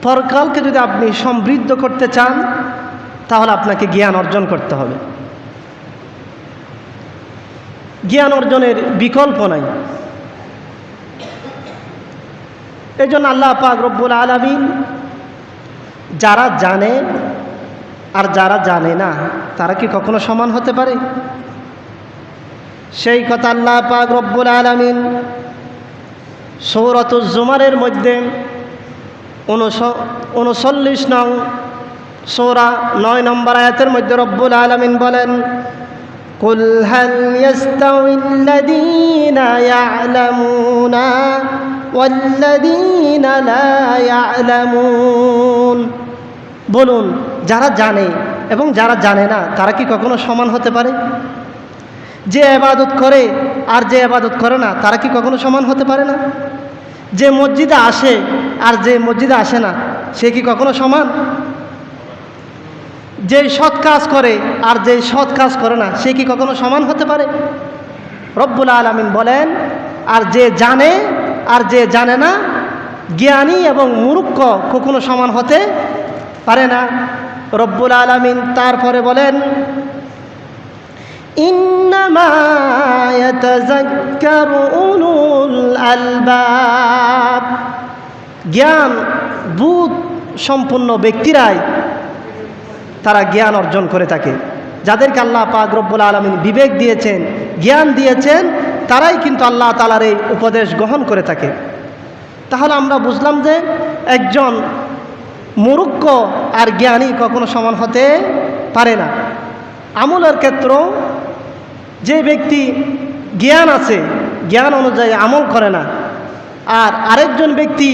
পরকালকে যদি আপনি সমৃদ্ধ করতে চান তাহলে আপনাকে জ্ঞান অর্জন করতে হবে। জ্ঞান অর্জনের বিকল্প নাই। এই জন্য আল্লাহ পাক রব্বুল আলামিন যারা জানে আর যারা জানে না তারা কি কখনো সমান হতে পারে? সেই কথা আল্লাহ পাক রব্বুল আলামিন সূরাতুজ জুমারের মধ্যে 39 নং সূরা 9 নম্বর আয়াতের মধ্যে রব্বুল আলামিন বলেন, কুল হাল ইয়াস্তাউিল্লাযীনা ইয়া'লামুনা ওয়াল্লাযীনা লা ইয়া'লামুন। বলুন, যারা জানে এবং যারা জানে না তারা কি কখনো সমান হতে পারে? যে ইবাদত করে আর যে ইবাদত করে না তারা কি কখনো সমান হতে পারে না? যে মসজিদে আসে আর যে মসজিদে আসে না সে কি কখনো সমান? যে সৎ কাজ করে আর যে সৎ কাজ করে না সে কি কখনো সমান হতে পারে? রব্বুল আলামিন বলেন, আর যে জানে আর যে জানে না, জ্ঞানী এবং মূর্খ কখনো সমান হতে পারে না। রব্বুল আলামিন তারপরে বলেন, ইন্নামা ইয়াতাযাক্কারু উলুল আলবাব। জ্ঞান বুদ্ধ সম্পন্ন ব্যক্তিরাই তারা জ্ঞান অর্জন করে থাকে। যাদেরকে আল্লাহ পাক রব্বুল আলামিন বিবেক দিয়েছেন, জ্ঞান দিয়েছেন, তারাই কিন্তু আল্লাহ তাআলার এই উপদেশ গ্রহণ করে থাকে। তাহলে আমরা বুঝলাম যে একজন মূর্খ আর জ্ঞানী কখনো সমান হতে পারে না। আমলের ক্ষেত্রেও যে ব্যক্তি জ্ঞান আছে, জ্ঞান অনুযায়ী আমল করে না, আর আরেকজন ব্যক্তি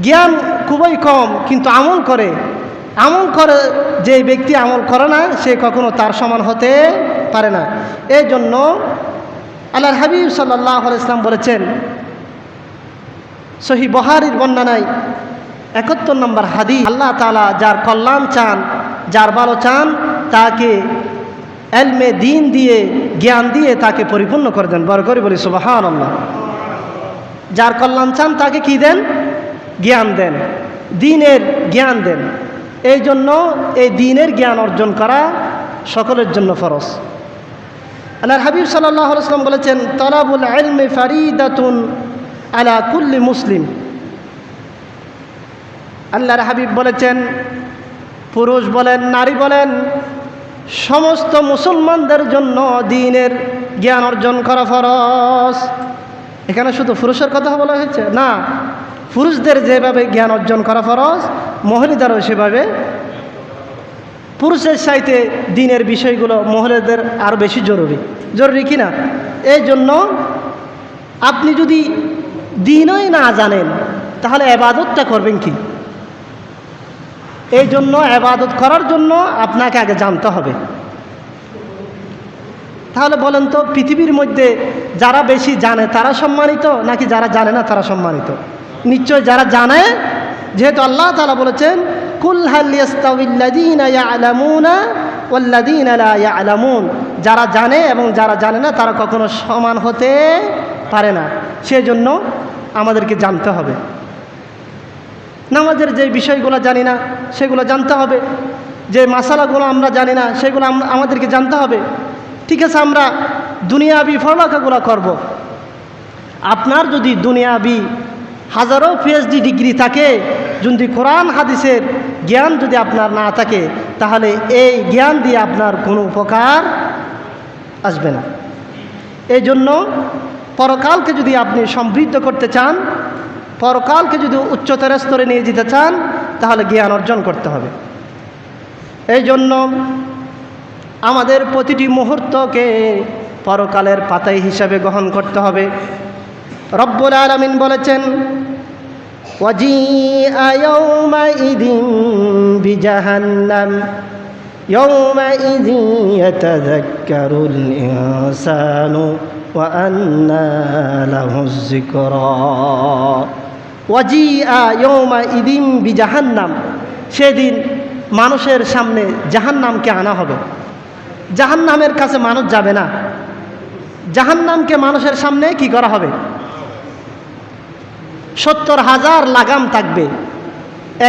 জ্ঞান খুবই কম কিন্তু আমল করে, যে ব্যক্তি আমল করে না সে কখনো তার সমান হতে পারে না। এই জন্য আল্লাহর হাবিব সাল্লাল্লাহু আলাইহি ওয়াসাল্লাম বলেছেন, সহিহ বুখারীর বর্ণনায় 71 নম্বর হাদিস, আল্লাহ তাআলা যার কল্যাণ চান, যার ভালো চান তাকে ইলমে দ্বীন দিয়ে, জ্ঞান দিয়ে তাকে পরিপূর্ণ করে দেন। বড় করে বলি সুবহানাল্লাহ। যার কল্যাণ চান তাকে কি দেন? জ্ঞান দেন, দ্বীনের জ্ঞান দেন। এই জন্য এই দ্বীনের জ্ঞান অর্জন করা সকলের জন্য ফরজ। আল্লাহর হাবিব সাল্লাল্লাহু আলাইহি ওয়াসাল্লাম বলেছেন, তালাবুল ইলমি ফারিদাতুন আলা কুল্লি মুসলিম। আল্লাহর হাবিব বলেছেন, পুরুষ বলেন নারী বলেন সমস্ত মুসলমানদের জন্য দ্বীনের জ্ঞান অর্জন করা ফরজ। এখানে শুধু পুরুষের কথা বলা হয়েছে না, পুরুষদের যেভাবে জ্ঞান অর্জন করা ফরজ মহিলাদেরও সেভাবে। পুরুষের চাইতে দ্বীনের বিষয়গুলো মহিলাদের আরও বেশি জরুরি কি না? এই জন্য আপনি যদি দ্বীনই না জানেন তাহলে ইবাদতটা করবেন কি? এই জন্য ইবাদত করার জন্য আপনাকে আগে জানতে হবে। তাহলে বলেন তো, পৃথিবীর মধ্যে যারা বেশি জানে তারা সম্মানিত নাকি যারা জানে না তারা সম্মানিত? নিশ্চয় যারা জানে, যেহেতু আল্লাহ তাআলা বলেছেন, কুল হাল ইয়াস্তাউিল্লাযীনা ইয়া'লামুনা ওয়াল্লাযীনা লা ইয়া'লামুন। যারা জানে এবং যারা জানে না তারা কখনো সমান হতে পারে না। সেজন্য আমাদেরকে জানতে হবে। নামাজের যে বিষয়গুলো জানি না সেগুলো জানতে হবে, যে মাসালাগুলো আমরা জানি না সেগুলো আমাদেরকে জানতে হবে। ঠিক আছে, আমরা দুনিয়াবি পড়ালেখাগুলো করব। আপনার যদি দুনিয়াবি হাজারো পিএইচডি ডিগ্রি থাকে, যদি কোরআন হাদিসের জ্ঞান যদি আপনার না থাকে তাহলে এই জ্ঞান দিয়ে আপনার কোনো উপকার আসবে না। এই জন্য পরকালকে যদি আপনি সমৃদ্ধ করতে চান, পরকালকে যদি উচ্চতর স্তরে নিয়ে যেতে চান তাহলে জ্ঞান অর্জন করতে হবে। এই জন্য আমাদের প্রতিটি মুহূর্তকে পরকালের পাতাই হিসাবে গ্রহণ করতে হবে। রব্বুল আলামিন বলেছেন, ওয়াজিআ ইয়াওমাইযিন বিজাহান্নাম ইয়াওমাইযিন ইয়াতাযাক্কারুল ইনসানু ওয়া আন্না লাহুয যিকরা। ওয়াজিআ ইয়াওমাইযিন বিজাহান্নাম, সেদিন মানুষের সামনে জাহান্নামকে আনা হবে। জাহান্নামের কাছে মানুষ যাবে না, জাহান্নামকে মানুষের সামনে কি করা হবে? 70,000 লাগাম থাকবে,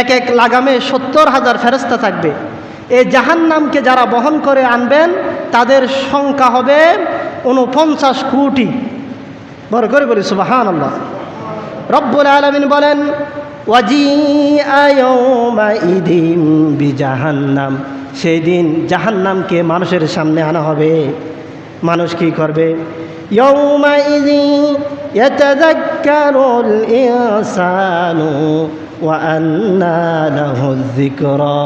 এক এক লাগামে 70,000 ফেরেশতা থাকবে। এই জাহান্নামকে যারা বহন করে আনবেন তাদের সংখ্যা হবে 49 কোটি। বড় করে বলি সুবহানাল্লাহ। রব্বুল আলামিন বলেন ওয়াজিআ ইয়াউমাইযিন বিজাহান্নাম, সেই দিন জাহান্নামকে মানুষের সামনে আনা হবে। মানুষ কি করবে? ইয়াউমাইযিন ইয়াতাযাক্কারুল ইনসানু ওয়া আন্না লাহুয যিকরা।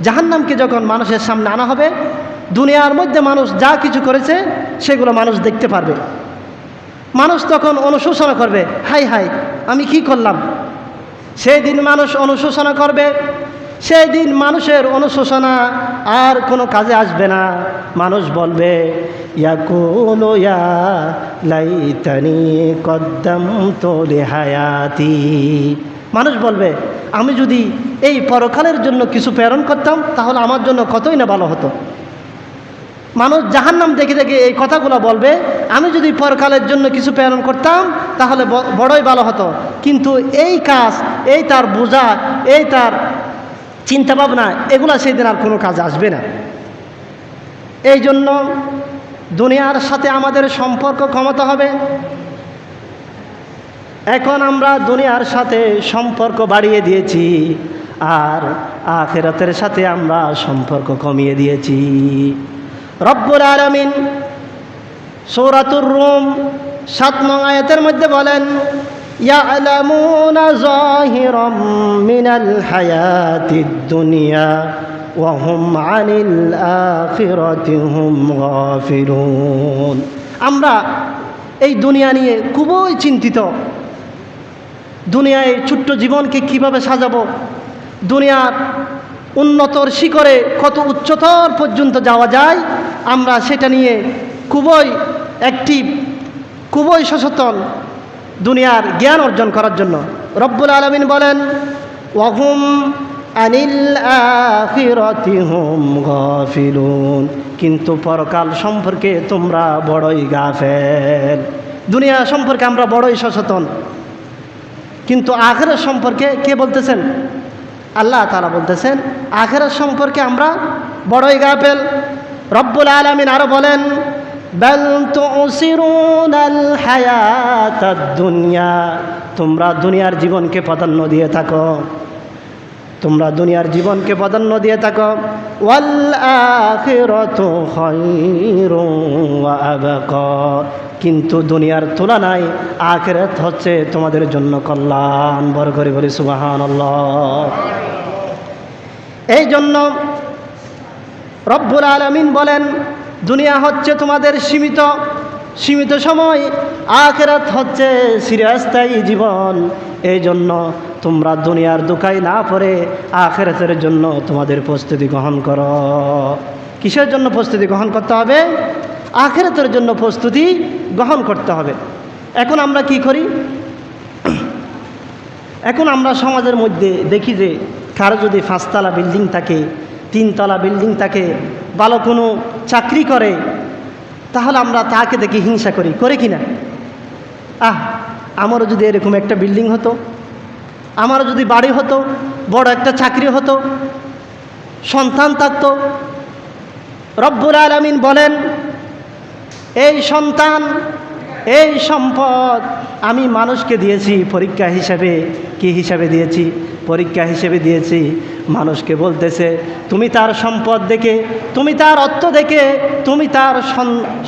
জাহান্নামকে যখন মানুষের সামনে আনা হবে, দুনিয়ার মধ্যে মানুষ যা কিছু করেছে সেগুলো মানুষ দেখতে পারবে। মানুষ তখন অনুশোচনা করবে, হাই হাই আমি কি করলাম। সেই দিন মানুষ অনুশোচনা করবে। সেই দিন মানুষের অনুশোচনা আর কোনো কাজে আসবে না। মানুষ বলবে ইয়াকুলু ইয়া লাইতানি কদ্দামতু লিহায়াতি। মানুষ বলবে আমি যদি এই পরকালের জন্য কিছু প্রেরণ করতাম তাহলে আমার জন্য কতই না ভালো হতো। মানুষ জাহান্নাম দেখে দেখে এই কথাগুলো বলবে, আমি যদি পরকালের জন্য কিছু প্রেরণ করতাম তাহলে বড়ই ভালো হতো। কিন্তু এই কাজ, এই তার বোঝা, এই তার চিন্তাভাবনা, এগুলা সেই দিন আর কোনো কাজ আসবে না। এই জন্য দুনিয়ার সাথে আমাদের সম্পর্ক কমাতে হবে। এখন আমরা দুনিয়ার সাথে সম্পর্ক বাড়িয়ে দিয়েছি আর আখিরাতের সাথে আমরা সম্পর্ক কমিয়ে দিয়েছি। রব্বুল আলামিন সূরাতুর রুম 7 নং আয়াতের মধ্যে বলেন ইয়ালামুনা যাহিরাম মিনাল হায়াতিদ দুনিয়া ওয়া হুম আনিল আখিরাতি হুম গাফিলুন। আমরা এই দুনিয়া নিয়ে খুবই চিন্তিত। দুনিয়ায় ছোট্ট জীবনকে কিভাবে সাজাবো, দুনিয়ার উন্নতর শিখরে কত উচ্চতর পর্যন্ত যাওয়া যায়, আমরা সেটা নিয়ে খুবই অ্যাক্টিভ, খুবই সচেতন দুনিয়ার জ্ঞান অর্জন করার জন্য। রব্বুল আলামিন বলেন ওয়াহুম আনিল আখিরাতি হুম গাফিলুন, কিন্তু পরকাল সম্পর্কে তোমরা বড়ই গাফেল। দুনিয়া সম্পর্কে আমরা বড়ই সচেতন, কিন্তু আখিরাত সম্পর্কে কে বলতেছেন? আল্লাহ তাআলা বলতেছেন আখিরাত সম্পর্কে আমরা বড়ই গাফেল। রব্বুল আলামিন আরো বলেন বাল তুসিরুনাল হায়াতাদ দুনিয়া, তোমরা দুনিয়ার জীবনকে প্রাধান্য দিয়ে থাকো, তোমরা দুনিয়ার জীবনকে প্রাধান্য দিয়ে থাকো। ওয়াল আখিরাতু খায়রুন ওয়া আবকা, কিন্তু দুনিয়ার তুলনায় আখিরাত হচ্ছে তোমাদের জন্য কল্যাণ। বড় করে বলি সুবহানাল্লাহ। এই জন্য রব্বুল আলামিন বলেন দুনিয়া হচ্ছে তোমাদের সীমিত সময়, আখিরাত হচ্ছে চিরস্থায়ী জীবন। এই জন্য তোমরা দুনিয়ার দোকায় না পড়ে আখিরাতের জন্য তোমাদের প্রস্তুতি গ্রহণ করো। কিসের জন্য প্রস্তুতি গ্রহণ করতে হবে? আখিরাতের জন্য প্রস্তুতি গ্রহণ করতে হবে। এখন আমরা কি করি? এখন আমরা সমাজের মধ্যে দেখি যে কারো যদি 5 তলা বিল্ডিং থাকে, 3 তলা বিল্ডিং থাকে, ভালো কোনো চাকরি করে, তাহলে আমরা তাকে দেখে হিংসা করি, করে কি না? আমারও যদি এরকম একটা বিল্ডিং হতো, আমারও যদি বাড়ি হতো, বড় একটা চাকরি হতো, সন্তান থাকতো। রব্বুল আলামিন বলেন এই সন্তান, এই সম্পদ আমি মানুষকে দিয়েছি পরীক্ষা হিসাবে। কি হিসাবে দিয়েছি? পরীক্ষা হিসেবে দিয়েছি। মানুষকে বলতেছে তুমি তার সম্পদ দেখে, তুমি তার অর্থ দেখে, তুমি তার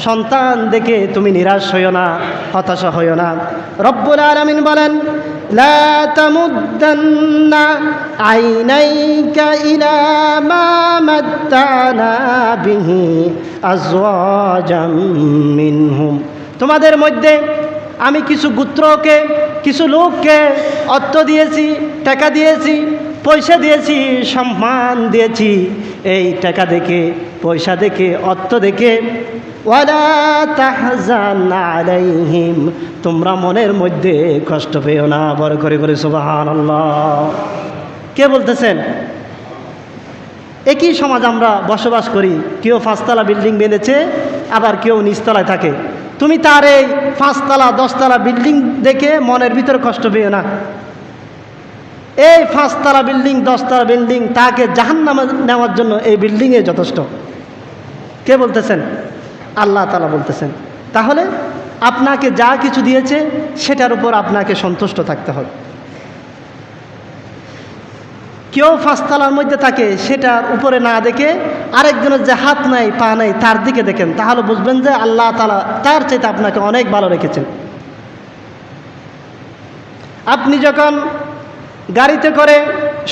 সন্তান দেখে তুমি নিরাশ হইও না, হতাশা হইও না। রব্বুল আলামিন বলেন লা তামুদ্দান্না আইনাইকা ইলা মা মাত্তানা বিহি আজওয়াজাম মিনহুম, তোমাদের মধ্যে আমি কিছু গোত্রকে, কিছু লোককে অর্থ দিয়েছি, টাকা দিয়েছি, পয়সা দিয়েছি, সম্মান দিয়েছি। এই টাকা দেখে, পয়সা দেখে, অর্থ দেখে ওয়ালা তাহজান আলাইহিম, তোমরা মনের মধ্যে কষ্ট পেও না। বড় করে করে সুবহানাল্লাহ। কে বলতেছেন? একই সমাজ আমরা বসবাস করি, কেউ 5 তলা বিল্ডিং বেঁধেছে, আবার কেউ নিচতলায় থাকে। তুমি তার এই 5 তলা 10 তলা বিল্ডিং দেখে মনের ভিতরে কষ্ট পেও না। এই 5 তলা বিল্ডিং 10 তলা বিল্ডিং তাকে জাহান্নামে নেওয়ার জন্য এই বিল্ডিংয়ে যথেষ্ট। কে বলতেছেন? আল্লাহ তাআলা বলতেছেন। তাহলে আপনাকে যা কিছু দিয়েছে সেটার উপর আপনাকে সন্তুষ্ট থাকতে হবে। কেউ 5 তলার মধ্যে থাকে, সেটার উপরে না দেখে আরেকজনের যে হাত নাই পা নাই তার দিকে দেখেন, তাহলে বুঝবেন যে আল্লাহ তাআলা তার চাইতে আপনাকে অনেক ভালো রেখেছেন। আপনি যখন গাড়িতে করে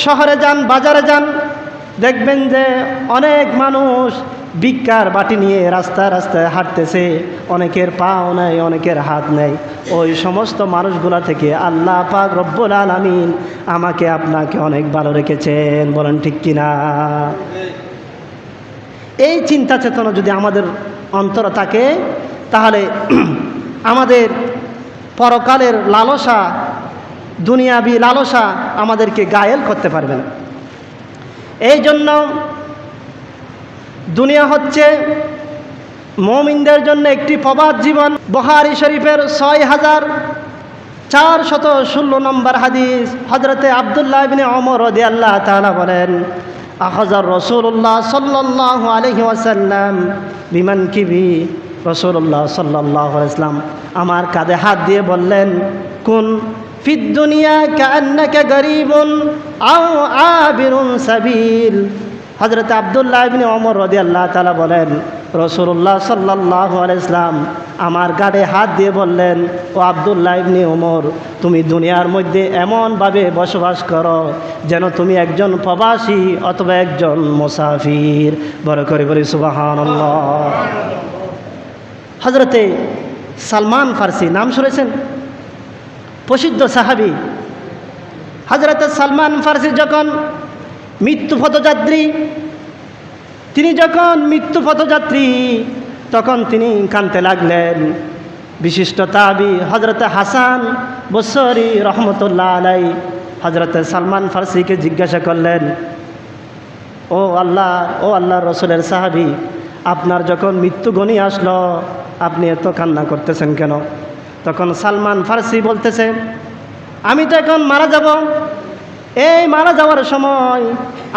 শহরে যান, বাজারে যান, দেখবেন যে অনেক মানুষ ভিক্ষার বাটি নিয়ে রাস্তায় রাস্তায় হাঁটতেছে, অনেকের পাও নেই, অনেকের হাত নেই। ওই সমস্ত মানুষগুলা থেকে আল্লাহ পাক রব্বুল আলামিন আমাকে আপনাকে অনেক ভালো রেখেছেন। বলেন ঠিক কিনা? এই চিন্তা চেতনা যদি আমাদের অন্তরে থাকে, তাহলে আমাদের পরকালের লালসা, দুনিয়াবি লালসা আমাদেরকে গায়েল করতে পারবে না। এই জন্য দুনিয়া হচ্ছে মুমিনদের জন্য একটি প্রবাদ জীবন। বুখারী শরীফের 6416 নম্বর হাদিস, হযরতে আব্দুল্লাহ ইবনে ওমর রাদিয়াল্লাহু তাআলা বলেন, আখাযার রাসূলুল্লাহ সাল্লাল্লাহু আলাইহি ওয়াসাল্লাম বিমানকিবি। রাসূলুল্লাহ সাল্লাল্লাহু আলাইহি ওয়াসাল্লাম আমার কাঁধে হাত দিয়ে বললেন, কুন ফিদ দুনিয়া কাআন্নাকা গরীবুন আও আবিরুন সাবিল। হযরত আব্দুল্লাহ ইবনে ওমর রাদিয়াল্লাহু তাআলা বলেন, রাসূলুল্লাহ সাল্লাল্লাহু আলাইহি ওয়াসাল্লাম আমার গাড়ে হাত দিয়ে বললেন, ও আব্দুল্লাহ ইবনে ওমর, তুমি দুনিয়ার মধ্যে এমনভাবে বসবাস করো যেন তুমি একজন প্রবাসী অথবা একজন মুসাফির। বড় করে বলি সুবহানাল্লাহ। হযরতে সালমান ফারসি নাম শুনেছেন? প্রসিদ্ধ সাহাবী। হযরতে সালমান ফারসি যখন মৃত্যু পথযাত্রী, তিনি যখন মৃত্যু পথযাত্রী তখন তিনি কাঁদতে লাগলেন। বিশিষ্ট তাবি হযরতে হাসান বসরি রহমতুল্লাহ আলাই হযরতে সালমান ফারসিকে জিজ্ঞাসা করলেন, ও আল্লাহর রসুলের সাহাবী, আপনার যখন মৃত্যু ঘনি আসলো আপনি এত কান্না করতেছেন কেন? তখন সালমান ফারসি বলতেছে, আমি তো এখন মারা যাব। এই মারা যাওয়ার সময়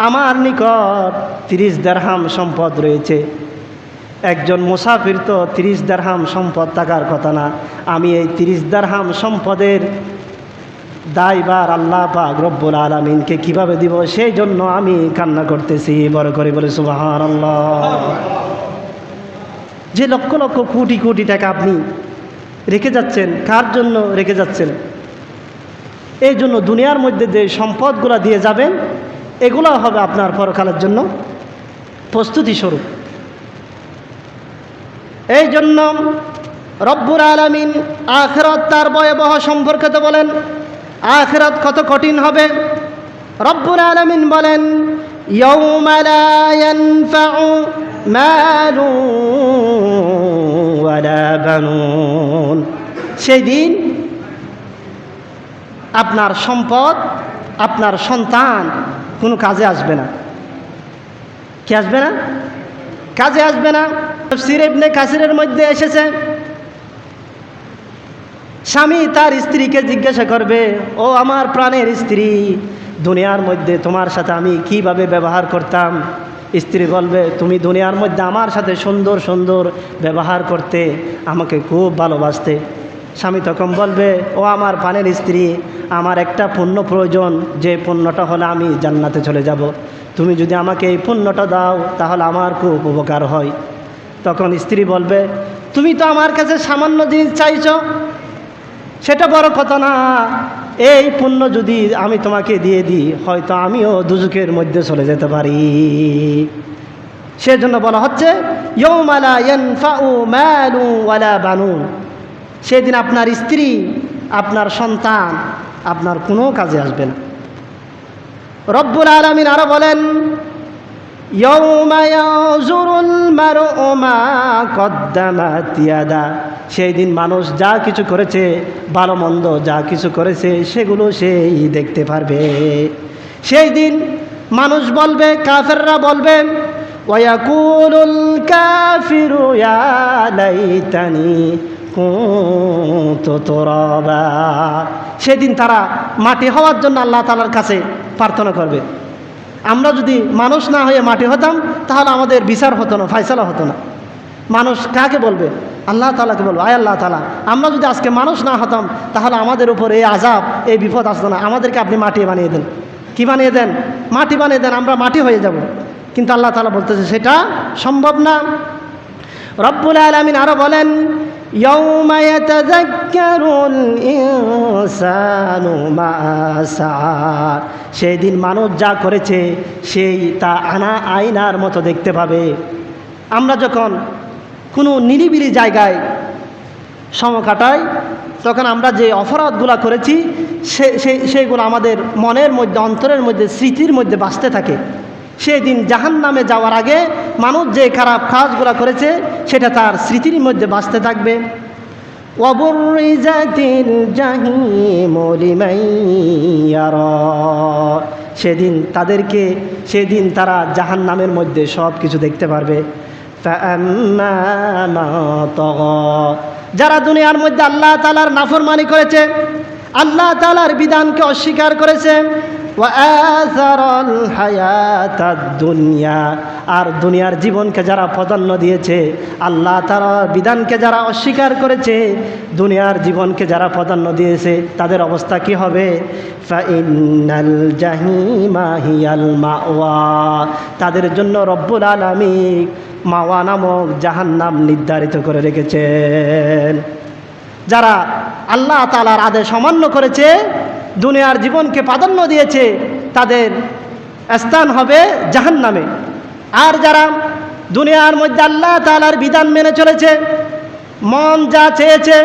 আমার নিকট 30 দিরহাম সম্পদ রয়েছে। একজন মুসাফির তো 30 দিরহাম সম্পদ থাকার কথা না। আমি এই 30 দিরহাম সম্পদের দায়ভার আল্লাহ পাক রব্বুল আলামিনকে কিভাবে দিব, সেই জন্য আমি কান্না করতেছি। বড় করে বলে সুবহানাল্লাহ। যে লক্ষ লক্ষ কোটি কোটি টাকা আপনি রেখে যাচ্ছেন, কার জন্য রেখে যাচ্ছেন? এই জন্য দুনিয়ার মধ্যে যে সম্পদগুলো দিয়ে যাবেন, এগুলো হবে আপনার পরকালের জন্য প্রস্তুতি স্বরূপ। এই জন্য রব্বুল আলামিন আখিরাত তার ভয়াবহ সম্পর্কে বলেন, আখিরাত কত কঠিন হবে। রব্বুল আলামিন বলেন, ইয়াউমা লা ইয়ানফাউ মালু ওয়ালা বানুন। সেই দিন আপনার সম্পদ, আপনার সন্তান কোনো কাজে আসবে না। কি আসবে না? কাজে আসবে না। তাফসীর ইবনে কাসিরের মধ্যে এসেছে, স্বামী তার স্ত্রীকে জিজ্ঞাসা করবে, ও আমার প্রাণের স্ত্রী, দুনিয়ার মধ্যে তোমার সাথে আমি কিভাবে ব্যবহার করতাম? স্ত্রী বলবে, তুমি দুনিয়ার মধ্যে আমার সাথে সুন্দর সুন্দর ব্যবহার করতে, আমাকে খুব ভালোবাসতে। স্বামী তখন বলবে, ও আমার প্রাণের স্ত্রী, আমার একটা পুণ্য প্রয়োজন, যে পুণ্যটা হলে আমি জান্নাতে চলে যাব। তুমি যদি আমাকে এই পুণ্যটা দাও তাহলে আমার খুব উপকার হয়। তখন স্ত্রী বলবে, তুমি তো আমার কাছে সামান্য জিনিস চাইছো, সেটা বড় কথা না। এই পুণ্য যদি আমি তোমাকে দিয়ে দিই, হয়তো আমিও দুজকের মধ্যে চলে যেতে পারি। সেজন্য বলা হচ্ছে, ইয়াউমা লা ইয়ানফাউ মালু ওয়ালা বানুন। সেদিন আপনার স্ত্রী, আপনার সন্তান আপনার কোনো কাজে আসবে না। রব্বুল আলামিন আরো বলেন, ইয়াউমা ইয়াযুরুল মারউ মা কদ্দামাত ইয়াদা। সেই দিন মানুষ যা কিছু করেছে, ভালো মন্দ যা কিছু করেছে, সেগুলো সেই দেখতে পারবে। সেই দিন মানুষ বলবে, কাফেররা বলবে, ওয়ায়াকুলুল কাফিরু ইয়া লাইতানি কুনতু তুরাবা। সেদিন তারা মাটি হওয়ার জন্য আল্লাহ তাআলার কাছে প্রার্থনা করবে। আমরা যদি মানুষ না হয়ে মাটি হতাম তাহলে আমাদের বিচার হতো না, ফয়সালা হতো না। মানুষ কাকে বলবে? আল্লাহ তাআলাকে বলবো, আয় আল্লাহ তাআলা, আমরা যদি আজকে মানুষ না হতাম তাহলে আমাদের উপর এই আযাব, এই বিপদ আসতো না। আমাদেরকে আপনি মাটি বানিয়ে দেন। কি বানিয়ে দেন? মাটি বানিয়ে দেন, আমরা মাটি হয়ে যাব। কিন্তু আল্লাহ তাআলা বলতেছে সেটা সম্ভব না। রব্বুল আলামিন আরো বলেন, ইয়াউমা ইয়াতাযাক্কারুল ইনসানু মা সাআ। সেই দিন মানুষ যা করেছে সেই তা আয়নার মতো দেখতে পাবে। আমরা যখন কোনো নিরিবিলি জায়গায় সময় কাটাই তখন আমরা যে অপরাধগুলো করেছি সেগুলো আমাদের মনের মধ্যে, অন্তরের মধ্যে, স্মৃতির মধ্যে বাঁচতে থাকে। সেই দিন জাহান্নামে যাওয়ার আগে মানুষ যে খারাপ কাজগুলো করেছে সেটা তার স্মৃতির মধ্যে বাঁচতে থাকবে। ওয়াবুরিজাতিল জাহিমু লিমান ইয়ারা। সেদিন তারা জাহান্নামের মধ্যে সব কিছু দেখতে পারবে। ফাআম্মা মান তাগা। যারা দুনিয়ার মধ্যে আল্লাহ তাআলার নাফরমানি করেছে, আল্লাহ তাআলার বিধানকে অস্বীকার করেছে, ওয়া আযারাল হায়াতাদ দুনিয়া, আর দুনিয়ার জীবনকে যারা প্রাধান্য দিয়েছে, আল্লাহ তাআলার বিধানকে যারা অস্বীকার করেছে, দুনিয়ার জীবনকে যারা প্রাধান্য দিয়েছে, তাদের অবস্থা কি হবে? ফাইন্নাল জাহিমা হিয়াল মাওয়া। তাদের জন্য রব্বুল আলামিন মাওয়া নামক জাহান্নাম নির্ধারিত করে রেখেছেন। যারা আল্লাহ তাআলার আদেশ অমান্য করেছে, দুনিয়ার জীবনকে প্রাধান্য দিয়েছে, তাদের স্থান হবে জাহান্নামে। আর যারা দুনিয়ার মধ্যে আল্লাহ তাআলার বিধান মেনে চলেছে, মন যা চেয়েছে,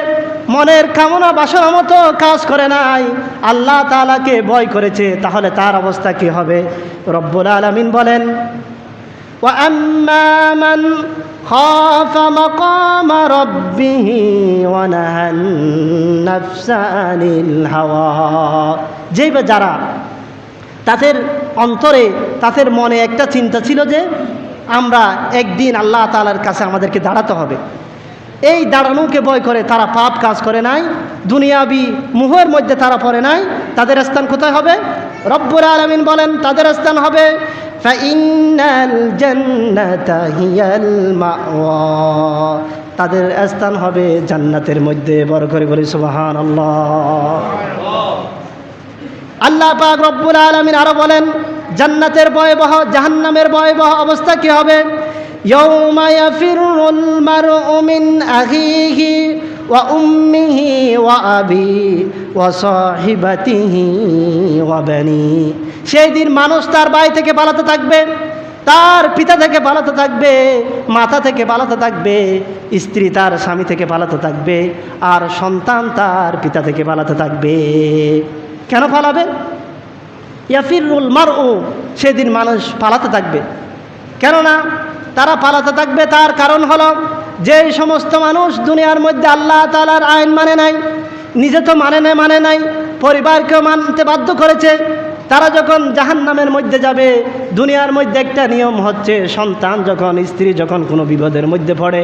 মনের কামনা বাসনা মতো কাজ করে নাই, আল্লাহ তাআলাকে ভয় করেছে, তাহলে তার অবস্থা কি হবে? রব্বুল আলামিন বলেন, ওয়া আম্মা মান খাফা মাকাম রাব্বিহি ওয়া নাহান নাফসা আনিল হাওয়া। যেই বা যারা তাদের অন্তরে, তাদের মনে একটা চিন্তা ছিল যে আমরা একদিন আল্লাহ তাআলার কাছে আমাদেরকে দাঁড়াতে হবে, এই দাঁড়ানোকে ভয় করে তারা পাপ কাজ করে নাই, দুনিয়াবি মোহের মধ্যে তারা পড়ে নাই, তাদের স্থান কোথায় হবে? রব্বুল আলামিন বলেন তাদের স্থান হবে ফাইন্নাল জান্নাতা হিয়াল মাওয়া। তাদের স্থান হবে জান্নাতের মধ্যে। বড় করে বলি সুবহানাল্লাহ। আল্লাহ পাক রব্বুল আলামিন আরো বলেন জান্নাতের ভয়াবহ, জাহান্নামের ভয়াবহ অবস্থা কি হবে? ইয়াউমা ইয়াফিরুল মারউ মিন আখিহি ওয়া উম্মিহি ওয়া আবি ওয়া সাহিবাতিহি ওয়া বানি। সেই দিন মানুষ তার ভাই থেকে পালাতে থাকবে, তার পিতা থেকে পালাতে থাকবে, মাতা থেকে পালাতে থাকবে, স্ত্রী তার স্বামী থেকে পালাতে থাকবে, আর সন্তান তার পিতা থেকে পালাতে থাকবে। কেন পালাবে? ইয়াফিরুল মারউ, সেদিন মানুষ পালাতে থাকবে। কেননা তারা পালাতে থাকবে, তার কারণ হলো যেই সমস্ত মানুষ দুনিয়ার মধ্যে আল্লাহ তাআলার আইন মানে নাই, নিজে তো মানে নাই, পরিবারকেও মানতে বাধ্য করেছে, তারা যখন জাহান্নামের মধ্যে যাবে, দুনিয়ার মধ্যে একটা নিয়ম হচ্ছে সন্তান যখন, স্ত্রী যখন কোনো বিপদের মধ্যে পড়ে,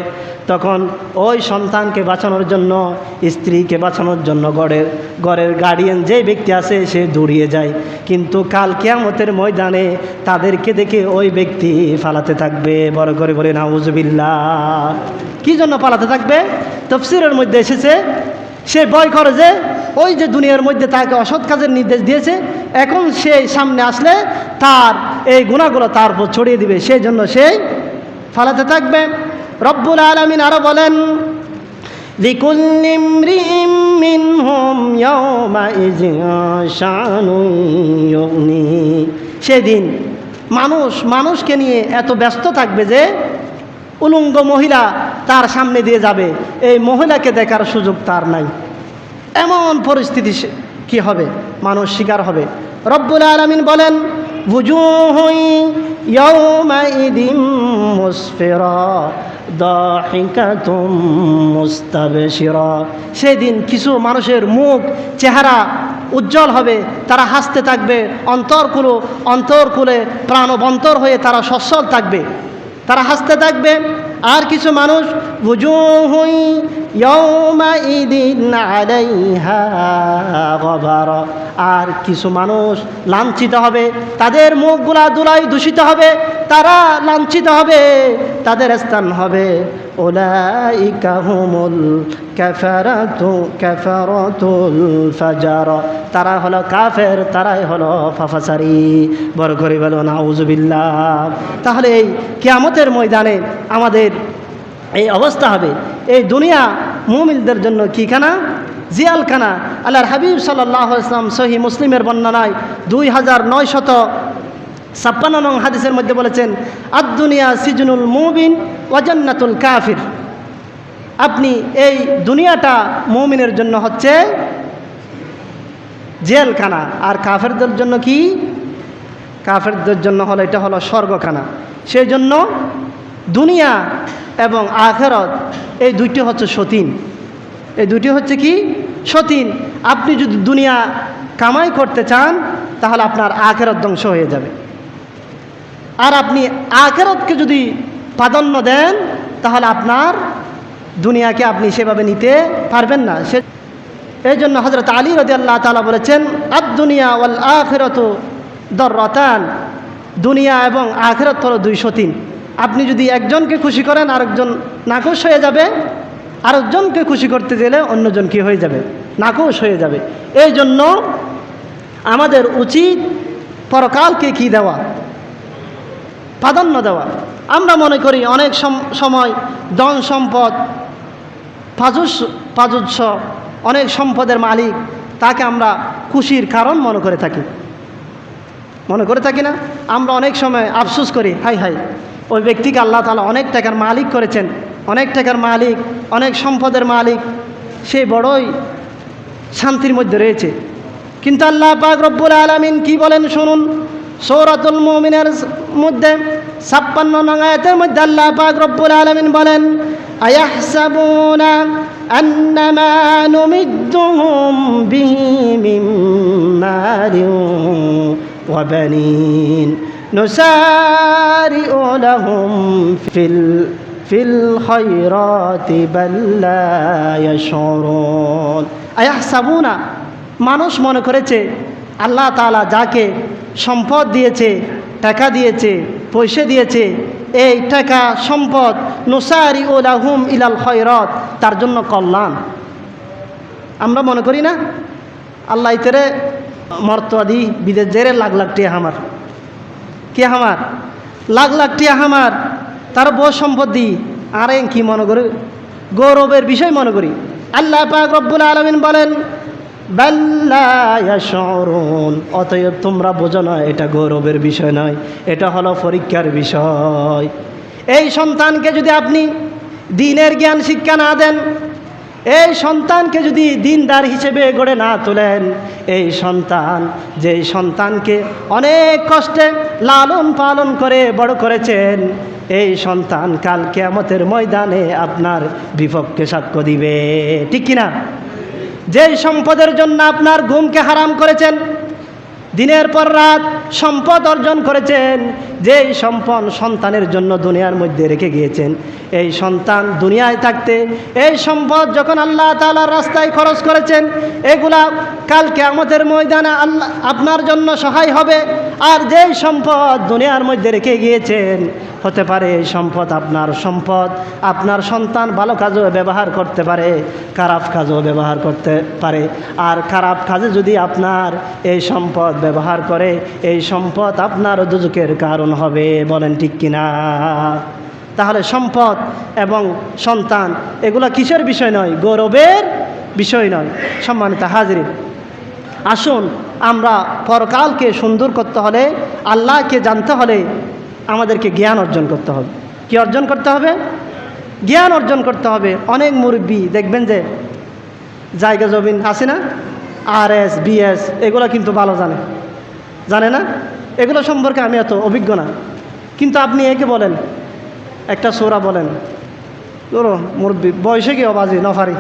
তখন ওই সন্তানকে বাঁচানোর জন্য, স্ত্রীকে বাঁচানোর জন্য ঘরের গার্ডিয়ান যে ব্যক্তি আছে সে দৌড়িয়ে যায়। কিন্তু কাল কিয়ামতের ময়দানে তাদেরকে দেখে ওই ব্যক্তি পালাতে থাকবে। বড় করে বলে নাউজুবিল্লাহ। কি জন্য পালাতে থাকবে? তাফসীরের মধ্যে এসেছে সে ভয় করে যে ওই যে দুনিয়ার মধ্যে তাকে অসৎ কাজের নির্দেশ দিয়েছে, এখন সে সামনে আসলে তার এই গুনাহগুলো তার উপর ছড়িয়ে দিবে, সেই জন্য সে ফালাতে থাকবে। রব্বুল আলামিন আরো বলেন লিকুল্লি ইমরিইম মিনহুম ইয়াওমাইযিন শানুন ইউগনি। সেদিন মানুষকে নিয়ে এত ব্যস্ত থাকবে যে উলঙ্গ মহিলা তার সামনে দিয়ে যাবে, এই মহিলাকে দেখার সুযোগ তার নাই। এমন পরিস্থিতি কি হবে? মানুষ শিকার হবে। রব্বুল আলামিন বলেন ওয়ুজুহুন ইয়াওমাইযিন মুসফিরা দাহিকাতুম মুস্তাবশিরা। সেদিন কিছু মানুষের মুখ, চেহারা উজ্জ্বল হবে, তারা হাসতে থাকবে, অন্তরকুলে প্রাণবন্তর হয়ে তারা সচ্ছল থাকবে, তারা হাসতে থাকবে। আর কিছু মানুষ ওয়ুজুহুন ইয়াউমাইদিন আলাইহা গবারা। আর কিছু মানুষ লাঞ্ছিত হবে, তাদের মুখগুলা ধুলায় দূষিত হবে, তারা লাঞ্ছিত হবে, তাদের স্থান হবে উলাইকা হুমুল কাফারাতুল ফাজার। তারা হলো কাফের, তারাই হলো ফাফাসারি। বড় করে বলো নাউজুবিল্লাহ। তাহলে এই কিয়ামতের ময়দানে আমাদের এই অবস্থা হবে। এই দুনিয়া মুমিনদের জন্য কি খানা? জিয়ালখানা। আল্লাহর হাবিব সাল্লাল্লাহু আলাইহি ওয়াসাল্লাম সহিহ মুসলিমের বর্ণনায় 2956 নং হাদিসের মধ্যে বলেছেন, আদ দুনিয়া সিজনুল মুমিন ওয়া জান্নাতুল কাফির। আপনি এই দুনিয়াটা মুমিনের জন্য হচ্ছে জেলখানা, আর কাফেরদের জন্য কি? কাফেরদের জন্য হলো এটা হলো স্বর্গখানা। সেই জন্য দুনিয়া এবং আখিরাত এই দুইটি হচ্ছে সতীন। এই দুইটি হচ্ছে কি? সতীন। আপনি যদি দুনিয়া কামাই করতে চান তাহলে আপনার আখিরাত ধ্বংস হয়ে যাবে, আর আপনি আখিরাতকে যদি প্রাধান্য দেন তাহলে আপনার দুনিয়াকে আপনি সেভাবে নিতে পারবেন না। এই জন্য হযরত আলী রাদিয়াল্লাহু তাআলা বলেছেন, আদ দুনিয়া ওয়াল আখিরাতু দাররাতান। দুনিয়া এবং আখিরাত হলো দুই সতীন। আপনি যদি একজনকে খুশি করেন আরেকজন নাখুশ হয়ে যাবে, আরেকজনকে খুশি করতে গেলে অন্যজন কি হয়ে যাবে? নাখুশ হয়ে যাবে। এই জন্য আমাদের উচিত পরকালকে কি দেওয়া? প্রাধান্য দেওয়া। আমরা মনে করি অনেক সময় ধন সম্পদ, প্রাচুর্য, অনেক সম্পদের মালিক, তাকে আমরা খুশির কারণ মনে করে থাকি না? আমরা অনেক সময় আফসোস করি, হাই হাই ওই ব্যক্তিকে আল্লাহ তাআলা অনেক টাকার মালিক করেছেন, অনেক টাকার মালিক, অনেক সম্পদের মালিক, সে বড়ই শান্তির মধ্যে রয়েছে। কিন্তু আল্লাহ পাক রব্বুল আলামিন কি বলেন শুনুন, সূরাতুল মুমিনের মধ্যে 56 নং আয়াতের মধ্যে আল্লাহ পাক রব্বুল আলামিন বলেন, আয়াহসাবুনা আন্নামা নুমিদ্দুহুম বিহি মিন মালিন ওয়া বানিন নুসারি'ু লাহুম ফিল খায়রাতি বাল লা ইয়াশউরুন। আয়াহসাবুনা, মানুষ মনে করেছে আল্লাহ তাআলা যাকে সম্পদ দিয়েছে, টাকা দিয়েছে, পয়সা দিয়েছে, এই টাকা সম্পদ নুসারি'ু লাহুম ইলাল খায়রাত, তার জন্য কল্যাণ। আমরা মনে করি না আল্লাহ ইতরে মর্তদি বিদেশ জেরে লাখ লাখ টিয়া হামার, কে হামার লাখ লাখ টিয়া হামার, তার বহু সম্পদ দিই, আর কি মনে করি? গৌরবের বিষয় মনে করি। আল্লাহ পাক রব্বুল আলামিন বলেন, বাল লা ইয়াশউরুন, অতএব তোমরা বোঝো না এটা গৌরবের বিষয় নয়, এটা হলো পরীক্ষার বিষয়। এই সন্তানকে যদি আপনি দ্বীনের জ্ঞান শিক্ষা না দেন, এই সন্তানকে যদি দিনদার হিসেবে গড়ে না তোলেন, এই সন্তান, যেই সন্তানকে অনেক কষ্টে লালন পালন করে বড় করেছেন, এই সন্তান কাল কিয়ামতের ময়দানে আপনার বিপক্ষে সাক্ষ্য দিবে, ঠিক কিনা? যেই সম্পদের জন্য আপনার ঘুমকে হারাম করেছেন, দিনের পর রাত সম্পদ অর্জন করেছেন, যেই সম্পদ সন্তানের জন্য দুনিয়ার মধ্যে রেখে গিয়েছেন, এই সন্তান দুনিয়ায় থাকতে এই সম্পদ যখন আল্লাহ তাআলার রাস্তায় খরচ করেছেন, এগুলা কাল কিয়ামতের ময়দানে আল্লাহ আপনার জন্য সহায় হবে। আর যেই সম্পদ দুনিয়ার মধ্যে রেখে গিয়েছেন, হতে পারে এই সম্পদ আপনার সন্তান ভালো কাজেও ব্যবহার করতে পারে, খারাপ কাজেও ব্যবহার করতে পারে। আর খারাপ কাজে যদি আপনার এই সম্পদ ব্যবহার করে, এই সম্পদ আপনার দুজকের কারণ হবে, বলেন ঠিক কিনা? তাহলে সম্পদ এবং সন্তান এগুলা কিসের বিষয় নয়? গৌরবের বিষয় নয়। সম্মানিত হাজিরিন, আসুন আমরা পরকালকে সুন্দর করতে হলে, আল্লাহকে জানতে হলে আমাদেরকে জ্ঞান অর্জন করতে হবে। কি অর্জন করতে হবে? জ্ঞান অর্জন করতে হবে। অনেক মুরব্বী দেখবেন যে জায়গা জমিন আছে না, RS BS এগুলো কিন্তু ভালো জানে না, এগুলো সম্পর্কে আমি এত অভিজ্ঞ না। কিন্তু আপনি একে বলেন একটা সূরা বলেন, ধরো মুরব্বী বয়সে গিয়ে অবাজি নফারি,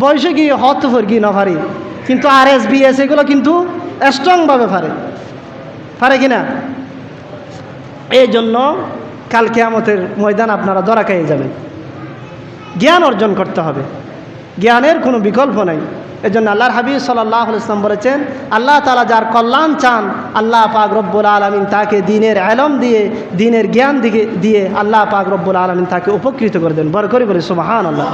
বয়সে গিয়ে হত ফরগি নফারি, কিন্তু RS BS এগুলো কিন্তু স্ট্রংভাবে পারে কিনা? এই জন্য কাল কিয়ামতের ময়দান আপনারা ধরা খেয়ে যাবেন। জ্ঞান অর্জন করতে হবে, জ্ঞানের কোনো বিকল্প নাই। এজন্য আল্লাহর হাবিব সাল্লাল্লাহু আলাইহি ওয়াসাল্লাম বলেছেন, আল্লাহ তাআলা যার কল্যাণ চান আল্লাহ পাক রব্বুল আলামিন তাকে দ্বীনের ইলম দিয়ে, দ্বীনের জ্ঞান দিয়ে আল্লাহ পাক রব্বুল আলামিন তাকে উপকৃত করে দেন। বড় করে বলি সুবহানাল্লাহ।